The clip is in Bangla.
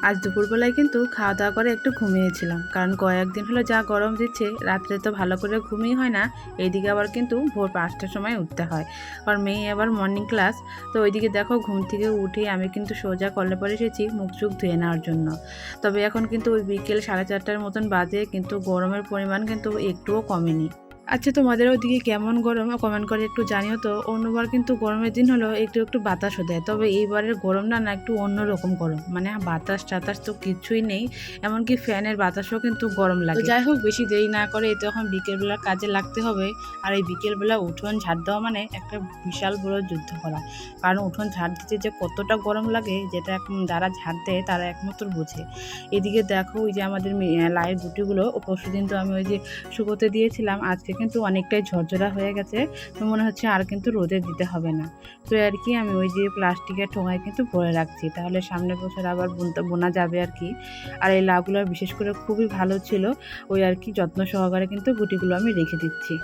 আজ দুপুরবেলায় কিন্তু খাওয়া দাওয়া করে একটু ঘুমিয়েছিলাম, কারণ কয়েকদিন হলো যা গরম দিচ্ছে রাত্রে তো ভালো করে ঘুমিয়ে হয় না। এইদিকে আবার কিন্তু ভোর 5টার সময় উঠতে হয়, আর মেয়ে আবার মর্নিং ক্লাস। তো ওইদিকে দেখো ঘুম থেকে উঠে আমি কিন্তু সোজা কলে পরে এসেছি মুখ চোখ ধুয়ে নেওয়ার জন্য। তবে এখন কিন্তু ওই বিকেল 4:30টার মতন বাজে, কিন্তু গরমের পরিমাণ কিন্তু একটুও কমেনি। আচ্ছা, তোমাদের ওদিকে কেমন গরম কমেন্ট করে একটু জানিও তো। অন্যবার কিন্তু গরমের দিন হলো একটু একটু বাতাসও দেয়, তবে এইবারের গরম না একটু অন্যরকম গরম, মানে বাতাস টাতাস তো কিছুই নেই। এমনকি ফ্যানের বাতাসও কিন্তু গরম লাগে। তো যাই হোক, বেশি দেরি না করে এই তো এখন বিকেলবেলার কাজে লাগতে হবে। আর এই বিকেলবেলা উঠোন ঝাড় দেওয়া মানে একটা বিশাল বড় যুদ্ধ করা, কারণ উঠোন ঝাড় দিতে যে কতটা গরম লাগে যেটা যারা ঝাড় দেয় তারা একমাত্র বোঝে। এদিকে দেখো ওই যে আমাদের লাইয়ের গুটিগুলো পরশুদিন তো আমি ওই যে শুকোতে দিয়েছিলাম, আজকে কিন্তু অনেকটাই ঝরঝরা হয়ে গেছে। তো মনে হচ্ছে আর কিন্তু রোদে দিতে হবে না। তো আর কি আমি ওই যে প্লাস্টিকের ঠোঙায় কিন্তু ভরে রাখছি, তাহলে সামনের বছর আবার বোনা যাবে আর কি। আর এই লাউগুলো বিশেষ করে খুবই ভালো ছিল, ওই আর কি যত্ন সহকারে কিন্তু গুটিগুলো আমি রেখে দিচ্ছি।